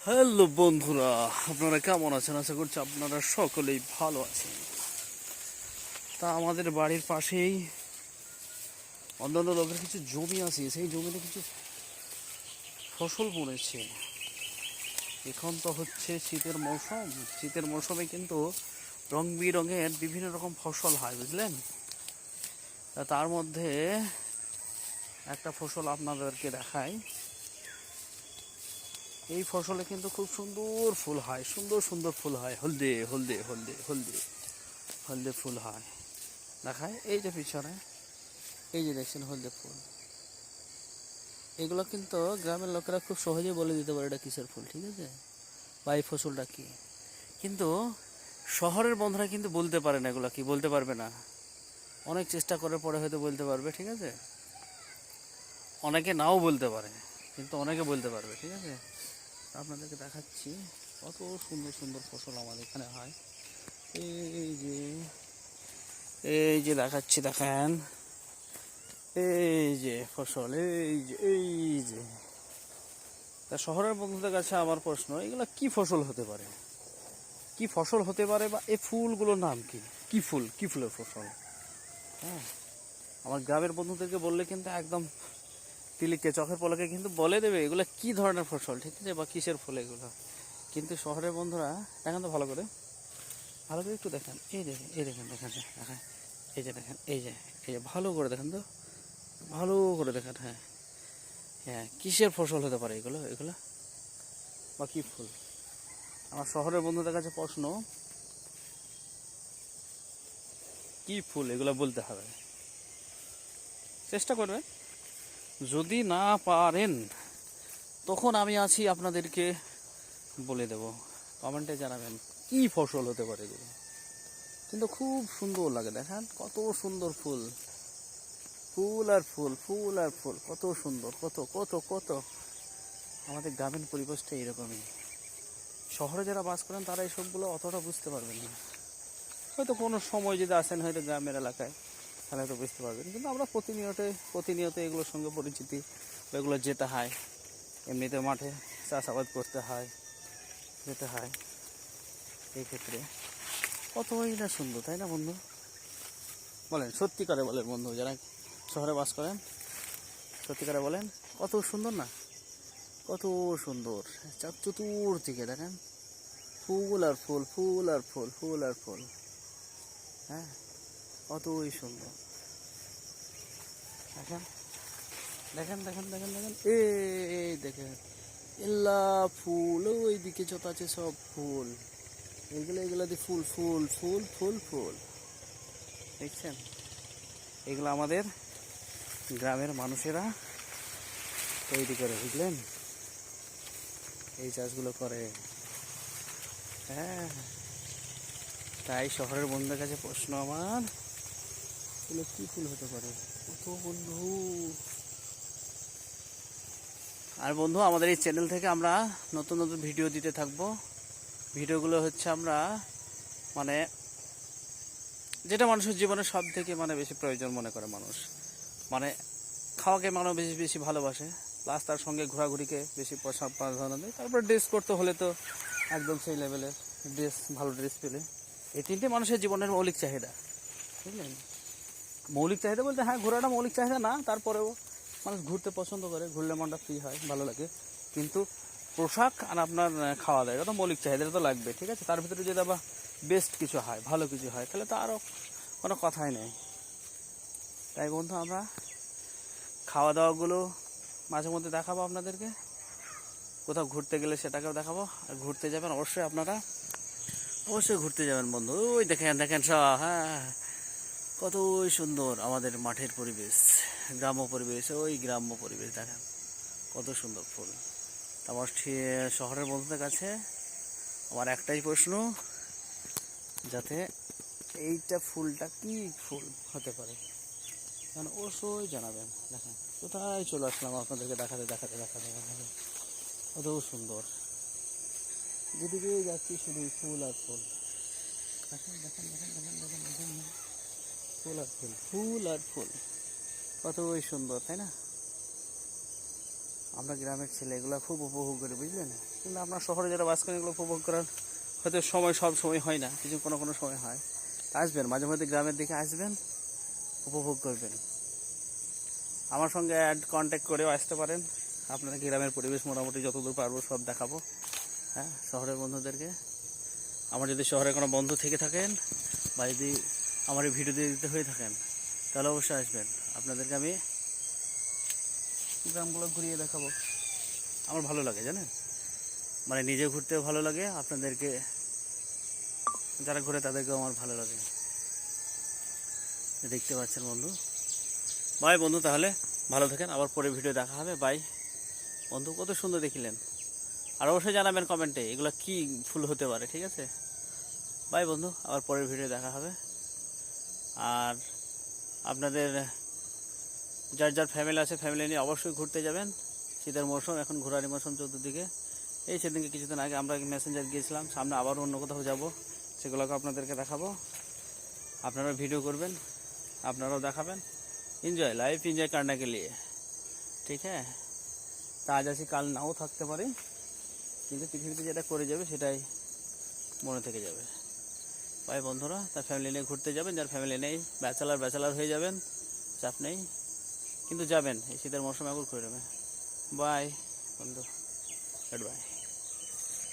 Hello বন্ধুরা, আপনারা কেমন আছেন? আশা করছি আপনারা সকলেই ভালো আছেন। তা আমাদের বাড়ির পাশেই অন্যান্য লোকের কিছু জমি আছে, সেই জমিতে কিছু ফসল বুনেছে। এখন তো হচ্ছে শীতের মৌসুম। শীতের মৌসুমে কিন্তু রং বেরঙের বিভিন্ন রকম ফসল হয়, বুঝলেন? তার মধ্যে একটা ফসল আপনাদেরকে দেখাই। এই ফসলে কিন্তু খুব সুন্দর ফুল হয়, সুন্দর সুন্দর ফুল হয়, হলদে হলদে হলদে হলদে হলদে ফুল হয়। দেখায় এই যে পিছনে, এই যে দেখছেন হলদে ফুল। এগুলো কিন্তু গ্রামের লোকেরা খুব সহজেই বলে দিতে পারে এটা কিসের ফুল, ঠিক আছে, বা এই ফসলটা কি। কিন্তু শহরের বন্ধুরা কিন্তু বলতে পারে না, এগুলো কি বলতে পারবে না। অনেক চেষ্টা করার পরে হয়তো বলতে পারবে, ঠিক আছে। অনেকে নাও বলতে পারে, কিন্তু অনেকে বলতে পারবে, ঠিক আছে। আপনাদেরকে দেখাচ্ছি কত সুন্দর সুন্দর ফসল আমাদের এখানে হয়। এই যে এই যে দেখাচ্ছি, দেখেন এই যে ফসল, এই যে তা শহরের বন্ধুদের কাছে আমার প্রশ্ন, এগুলো কি ফসল হতে পারে, কি ফসল হতে পারে, বা এই ফুলগুলোর নাম কি, কি ফুল, কি ফুলের ফসল? হ্যাঁ, আমার গ্রামের বন্ধুদেরকে বললে কিন্তু একদম তিলিকে চোখের পলকে কিন্তু বলে দেবে এগুলো কি ধরনের ফসল, ঠিক আছে, বা কিসের ফুল এগুলো। কিন্তু শহরের বন্ধুরা দেখেন তো ভালো করে, ভালো করে একটু দেখেন, এই দেখেন, এই দেখেন, দেখেন দেখেন, এই যে দেখেন, এই যে এই যে ভালো করে দেখেন তো, ভালো করে দেখেন। হ্যাঁ হ্যাঁ, কিসের ফসল হতে পারে এগুলো, এগুলো বা কি ফুল? আমার শহরের বন্ধুদের কাছে প্রশ্ন, কি ফুল এগুলো বলতে হবে, চেষ্টা করবেন। যদি না পারেন তখন আমি আছি, আপনাদেরকে বলে দেব, কমেন্টে জানাবেন কি ফসল হতে পারে এগুলো। কিন্তু খুব সুন্দর লাগে, দেখেন কত সুন্দর ফুল, ফুল আর ফুল, ফুল আর ফুল, কত সুন্দর, কত কত কত। আমাদের গ্রামীণ পরিবেশটা এরকমই। শহরে যারা বাস করেন তারা এইসবগুলো অতটা বুঝতে পারবেন না। হয়তো কোনো সময় যদি আসেন হয়তো গ্রামের এলাকায়, তাহলে হয়তো বুঝতে পারবেন। কিন্তু আমরা প্রতিনিয়ত এগুলোর সঙ্গে পরিচিতি, এগুলো যেতে হয়, এমনিতে মাঠে চাষাবাদ করতে হয়, যেতে হয়। এই ক্ষেত্রে কতই না সুন্দর, তাই না বন্ধু? বলেন, সত্যিকারে বলেন বন্ধু, যারা শহরে বাস করেন, সত্যিকারে বলেন, কত সুন্দর না, কত সুন্দর। চতুর্দিকে দেখেন ফুল আর ফুল, ফুল আর ফুল, ফুল আর ফুল। হ্যাঁ, কতই সুন্দর। দেখেন দেখেন দেখেন দেখেন দেখেন, এই দেখেন এল্লা ফুল, ওই দিকে যত আছে সব ফুল, এগুলো এগুলো দিয়ে ফুল ফুল ফুল ফুল ফুল, দেখছেন? এগুলো আমাদের গ্রামের মানুষেরা তৈরি করে, বুঝলেন, এই চাষগুলো করে। হ্যাঁ, তাই শহরের বন্ধুদের কাছে প্রশ্ন আমার, এগুলো কি ফুল হতে পারে, কত বন্ধু। আর বন্ধু, আমাদের এই চ্যানেল থেকে আমরা নতুন নতুন ভিডিও দিতে থাকবো। ভিডিওগুলো হচ্ছে আমরা মানে যেটা মানুষের জীবনে সব থেকে বেশি প্রয়োজন মনে করে মানুষ, মানে খাওয়াকে মানুষ বেশি বেশি ভালোবাসে, প্লাস তার সঙ্গে ঘোরাঘুরিকে বেশি প্রাধান্য দেয়। তারপর ড্রেস করতে হলে তো একদম সেই লেভেলের ড্রেস, ভালো ড্রেস পেলে। এই তিনটে মানুষের জীবনের মৌলিক চাহিদা, বুঝলেন? মৌলিক চাহিদা বলতে হ্যাঁ, ঘোরাটা মৌলিক চাহিদা না, তারপরেও মানুষ ঘুরতে পছন্দ করে, ঘুরলে মনটা ফ্রি হয়, ভালো লাগে। কিন্তু পোশাক আর আপনার খাওয়া দাওয়া, এটা তো মৌলিক চাহিদা, এটা তো লাগবে, ঠিক আছে। তার ভিতরে যদি আবার বেস্ট কিছু হয়, ভালো কিছু হয়, তাহলে তো আরও কোনো কথাই নেই। তাই বন্ধু, আমরা খাওয়া দাওয়াগুলো মাঝে মধ্যে দেখাবো আপনাদেরকে, কোথাও ঘুরতে গেলে সেটাকেও দেখাবো। আর ঘুরতে যাবেন অবশ্যই, আপনারা অবশ্যই ঘুরতে যাবেন বন্ধু। ওই দেখেন দেখেন সব, হ্যাঁ, কতই সুন্দর আমাদের মাঠের পরিবেশ, গ্রাম্য পরিবেশ, ওই গ্রাম্য পরিবেশ দেখেন কত সুন্দর ফুল। আমার শহরের বন্ধুদের কাছে আমার একটাই প্রশ্ন, যাতে এইটা ফুলটা কি ফুল হতে পারে, কারণ অবশ্যই জানাবেন। দেখেন কোথায় চলে আসলাম আপনাদেরকে দেখাতে দেখাতে দেখাতে দেখাতে, কত সুন্দর। যেদিকে যাচ্ছি শুধু ফুল আর ফুল, দেখেন দেখেন দেখেন দেখেন দেখেন দেখেন, ফুল আর ফুল, ফুল আর ফুল, কতই সুন্দর, তাই না? আমরা গ্রামের ছেলে এগুলো খুব উপভোগ করি, বুঝলেন। কিন্তু আপনার শহরে যারা বাস করেন এগুলো উপভোগ করার হয়তো সময় সব সময় হয় না, কিছু কোনো কোনো সময় হয়। আসবেন মাঝে মধ্যে গ্রামের দিকে আসবেন, উপভোগ করবেন। আমার সঙ্গে কন্ট্যাক্ট করেও আসতে পারেন, আপনাদেরকে গ্রামের পরিবেশ মোটামুটি যতদূর পারবো সব দেখাবো। হ্যাঁ, শহরের বন্ধুদেরকে, আমার যদি শহরে কোনো বন্ধু থেকে থাকেন বা যদি আমার এই ভিডিও দিতে হয়ে থাকেন তাহলে অবশ্যই আসবেন, আপনাদেরকে আমি গ্রামগুলো ঘুরিয়ে দেখাবো। আমার ভালো লাগে জানেন, মানে নিজে ঘুরতেও ভালো লাগে, আপনাদেরকে যারা ঘুরে তাদেরকেও আমার ভালো লাগে। দেখতে পাচ্ছেন বন্ধু। বাই বন্ধু, তাহলে ভালো থাকেন, আবার পরে ভিডিও দেখা হবে। বাই বন্ধু, কত সুন্দর দেখিলেন। আর অবশ্যই জানাবেন কমেন্টে এগুলো কি ফুল হতে পারে, ঠিক আছে? বাই বন্ধু, আবার পরের ভিডিও দেখা হবে। আর আপনাদের যার যার ফ্যামিলি আছে ফ্যামিলি নিয়ে অবশ্যই ঘুরতে যাবেন। শীতের মৌসুম, এখন ঘোরার মৌসুম চতুর্দিকে। এই সেদিনকে কিছুদিন আগে আমরা মেসেঞ্জার গিয়েছিলাম, সামনে আবারও অন্য কোথাও যাব, সেগুলোকে আপনাদেরকে দেখাবো। আপনারা ভিডিও করবেন, আপনারাও দেখাবেন। এনজয় লাইফ, এনজয় करने के लिए, ঠিক হ্যাঁ। তা আজ আছি কাল নাও থাকতে পারে, কিন্তু পৃথিবীতে যেটা করে যাবে সেটাই মনে থেকে যাবে। ভাই বন্ধুরা, তার ফ্যামিলি নিয়ে ঘুরতে যাবেন, যার ফ্যামিলি নেই ব্যাচেলার হয়ে যাবেন, চাপ নেই, কিন্তু যাবেন এই শীতের মৌসুমে একবার ঘুরে নেবেন। বাই বন্ধু, গুড বাই।